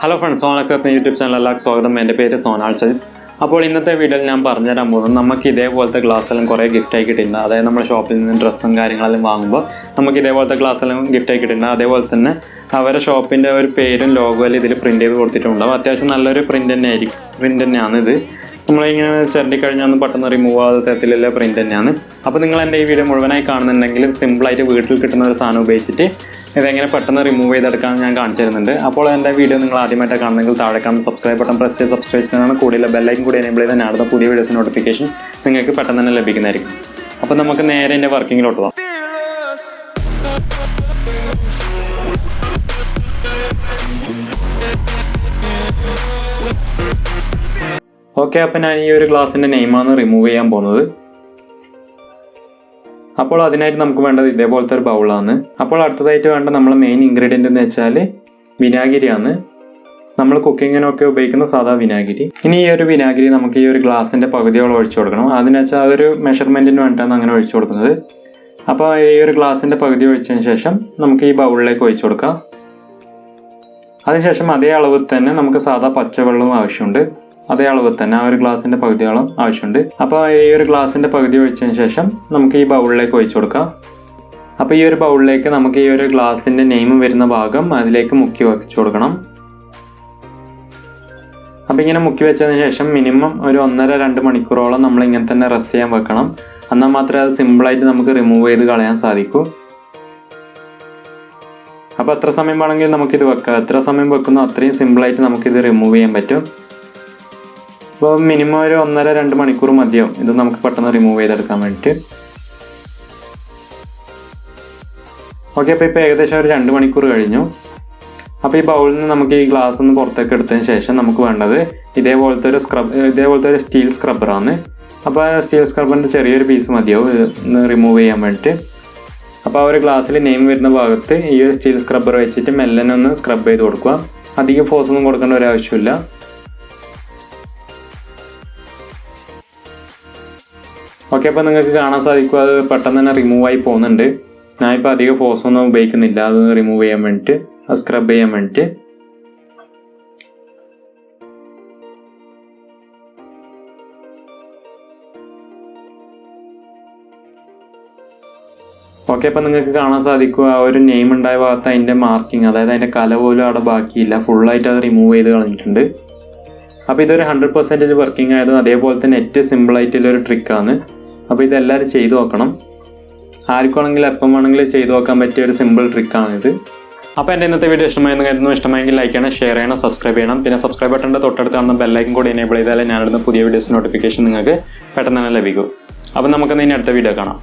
Hello friends, Sonal Sajith YouTube channel welcome. My name is Sonal Sajith. അപ്പോൾ ഇന്നത്തെ വീഡിയോയിൽ ഞാൻ പറഞ്ഞു തരാൻ പോകുന്നത് നമുക്ക് ഇതേപോലത്തെ ഗ്ലാസ് എല്ലാം കുറേ ഗിഫ്റ്റ് ആയി കിട്ടുന്ന അതായത് നമ്മുടെ ഷോപ്പിൽ നിന്ന് ഡ്രസ്സും കാര്യങ്ങളെല്ലാം വാങ്ങുമ്പോൾ നമുക്ക് ഇതേപോലത്തെ ഗ്ലാസ് എല്ലാം ഗിഫ്റ്റ് ആയി കിട്ടുന്ന അതേപോലെ തന്നെ അവരുടെ ഷോപ്പിൻ്റെ ഒരു പേരും ലോഗോയിൽ ഇതിൽ പ്രിൻ്റ് ചെയ്ത് കൊടുത്തിട്ടുണ്ടാവും. അത്യാവശ്യം നല്ലൊരു പ്രിൻ്റ് തന്നെയാണ് ഇത്. നമ്മളിങ്ങനെ ചിരണ്ടി കഴിഞ്ഞാൽ ഒന്നും പെട്ടെന്ന് റിമൂവ് ആവാത്ത തരത്തിലുള്ള പ്രിൻ്റ് തന്നെയാണ്. അപ്പോൾ നിങ്ങൾ എൻ്റെ ഈ വീഡിയോ മുഴുവനായി കാണുന്നുണ്ടെങ്കിൽ സിമ്പിളായിട്ട് വീട്ടിൽ കിട്ടുന്ന ഒരു സാധനം ഉപയോഗിച്ചിട്ട് ഇതെങ്ങനെ പെട്ടെന്ന് റിമൂവ് ചെയ്തെടുക്കാൻ ഞാൻ കാണിച്ചു തരുന്നുണ്ട്. അപ്പോൾ എൻ്റെ വീഡിയോ നിങ്ങൾ ആദ്യമായിട്ട് കാണുന്നെങ്കിൽ താഴെ കാണുന്ന സബ്സ്ക്രൈബ് ബട്ടൺ പ്രസ് ചെയ്ത് സബ്സ്ക്രൈബ് ചെയ്യുന്നതാണ്. കൂടുതൽ ബെല്ലൈക്കൻ കൂടി എനേബിൾ ചെയ്താൽ ഞാൻ അടുത്ത പുതിയ വീഡിയോസ് നോട്ടിഫിക്കേഷൻ നിങ്ങൾക്ക് പെട്ടെന്ന് തന്നെ ലഭിക്കുന്നതായിരിക്കും. അപ്പോൾ നമുക്ക് നേരെ എൻ്റെ വർക്കിങ്ങിലോട്ട് പോകാം. ഓക്കെ, അപ്പോൾ ഞാൻ ഈ ഒരു ഗ്ലാസിൻ്റെ നെയിമാണ് റിമൂവ് ചെയ്യാൻ പോകുന്നത്. അപ്പോൾ അതിനായിട്ട് നമുക്ക് വേണ്ടത് ഇതേപോലത്തെ ഒരു ബൗളാണ്. അപ്പോൾ അടുത്തതായിട്ട് വേണ്ട നമ്മളെ മെയിൻ ഇൻഗ്രീഡിയൻ്റ് എന്ന് വെച്ചാൽ വിനാഗിരിയാണ്. നമ്മൾ കുക്കിങ്ങിനൊക്കെ ഉപയോഗിക്കുന്ന സാധാ വിനാഗിരി. ഇനി ഈ ഒരു വിനാഗിരി നമുക്ക് ഈ ഒരു ഗ്ലാസിൻ്റെ പകുതിയോളം ഒഴിച്ചു കൊടുക്കണം. അതിന് വെച്ചാൽ അതൊരു മെഷർമെൻറ്റിന് വേണ്ടിയിട്ടാണ് അങ്ങനെ ഒഴിച്ചു കൊടുക്കുന്നത്. അപ്പോൾ ഈ ഒരു ഗ്ലാസിൻ്റെ പകുതി ഒഴിച്ചതിന് ശേഷം നമുക്ക് ഈ ബൗളിലേക്ക് ഒഴിച്ചു കൊടുക്കാം. അതിനുശേഷം അതേ അളവിൽ തന്നെ നമുക്ക് സാധാ പച്ചവെള്ളവും ആവശ്യമുണ്ട്. അതേ അളവിൽ തന്നെ ആ ഒരു ഗ്ലാസിൻ്റെ പകുതിയോളം ആവശ്യമുണ്ട്. അപ്പോൾ ഈ ഒരു ഗ്ലാസിൻ്റെ പകുതി ഒഴിച്ചതിന് ശേഷം നമുക്ക് ഈ ബൗളിലേക്ക് ഒഴിച്ചു കൊടുക്കാം. അപ്പോൾ ഈ ഒരു ബൗളിലേക്ക് നമുക്ക് ഈ ഒരു ഗ്ലാസിൻ്റെ നെയിം വരുന്ന ഭാഗം അതിലേക്ക് മുക്കി വെച്ചു കൊടുക്കണം. അപ്പോൾ ഇങ്ങനെ മുക്കി വെച്ചതിന് ശേഷം മിനിമം ഒരു 1.5-2 മണിക്കൂറോളം നമ്മൾ ഇങ്ങനെ തന്നെ റെസ്റ്റ് ചെയ്യാൻ വെക്കണം. എന്നാൽ മാത്രമേ അത് സിമ്പിളായിട്ട് നമുക്ക് റിമൂവ് ചെയ്ത് കളയാൻ സാധിക്കൂ. അപ്പോൾ എത്ര സമയം വേണമെങ്കിൽ നമുക്കിത് വെക്കാം. എത്ര സമയം വെക്കുന്നോ അത്രയും സിമ്പിളായിട്ട് നമുക്കിത് റിമൂവ് ചെയ്യാൻ പറ്റും. അപ്പോൾ മിനിമം ഒരു 1.5-2 മണിക്കൂർ മതിയാവും ഇത് നമുക്ക് പെട്ടെന്ന് റിമൂവ് ചെയ്തെടുക്കാൻ വേണ്ടിയിട്ട്. ഓക്കെ, അപ്പോൾ ഇപ്പോൾ ഏകദേശം ഒരു 2 മണിക്കൂർ കഴിഞ്ഞു. അപ്പോൾ ഈ ബൗളിൽ നിന്ന് നമുക്ക് ഈ ഗ്ലാസ് ഒന്ന് പുറത്തേക്ക് എടുത്തതിന് ശേഷം നമുക്ക് വേണ്ടത് ഇതേപോലത്തെ ഒരു സ്റ്റീൽ സ്ക്രബ്ബറാണ്. അപ്പോൾ സ്റ്റീൽ സ്ക്രബ്ബറിൻ്റെ ചെറിയൊരു പീസ് മതിയാവും ഇത് റിമൂവ് ചെയ്യാൻ വേണ്ടിയിട്ട്. അപ്പോൾ ആ ഒരു ഗ്ലാസ്സിൽ നെയിം വരുന്ന ഭാഗത്ത് ഈ ഒരു സ്റ്റീൽ സ്ക്രബ്ബർ വെച്ചിട്ട് മെല്ലനെ ഒന്ന് സ്ക്രബ് ചെയ്ത് കൊടുക്കുക. അധികം ഫോഴ്സ് ഒന്നും കൊടുക്കേണ്ട ഒരു ആവശ്യമില്ല. ഓക്കെ, അപ്പോൾ നിങ്ങൾക്ക് കാണാൻ സാധിക്കും അത് പെട്ടെന്ന് തന്നെ റിമൂവ് ആയി പോകുന്നുണ്ട്. ഞാനിപ്പോൾ അധികം ഫോഴ്സ് ഒന്നും ഉപയോഗിക്കുന്നില്ല അത് റിമൂവ് ചെയ്യാൻ വേണ്ടിയിട്ട്, അത് സ്ക്രബ് ചെയ്യാൻ വേണ്ടിയിട്ട്. ഓക്കെ, അപ്പോൾ നിങ്ങൾക്ക് കാണാൻ സാധിക്കും ആ ഒരു നെയിം ഉണ്ടായ ഭാഗത്ത് അതിൻ്റെ മാർക്കിങ്, അതായത് അതിൻ്റെ കല പോലും അവിടെ ബാക്കിയില്ല, ഫുള്ളായിട്ട് അത് റിമൂവ് ചെയ്ത് കളഞ്ഞിട്ടുണ്ട്. അപ്പോൾ ഇതൊരു 100% വർക്കിംഗ് ആയതും അതേപോലെ തന്നെ ഏറ്റവും സിമ്പിളായിട്ടുള്ളൊരു ട്രിക്കാണ്. അപ്പോൾ ഇതെല്ലാവരും ചെയ്തു നോക്കണം. ആർക്കാണെങ്കിലും എപ്പം വേണമെങ്കിലും ചെയ്തു നോക്കാൻ പറ്റിയ ഒരു സിമ്പിൾ ട്രിക്കാണിത്. അപ്പോൾ എൻ്റെ ഇന്നത്തെ വീഡിയോ ഇഷ്ടമായെങ്കിൽ ലൈക്ക് ചെയ്യണം, ഷെയർ ചെയ്യണം, സബ്സ്ക്രൈബ് ചെയ്യണം. പിന്നെ സബ്സ്ക്രൈബ് ബട്ടൻ്റെ തൊട്ടടുത്ത് കാണുന്ന ബെല്ലൈക്കൻ കൂടി എനേബിൾ ചെയ്താലേ ഞാനിടുന്ന പുതിയ വീഡിയോസ് നോട്ടിഫിക്കേഷൻ നിങ്ങൾക്ക് പെട്ടെന്ന് തന്നെ ലഭിക്കും. അപ്പോൾ നമുക്കെന്ന് ഇനി അടുത്ത വീഡിയോ കാണാം.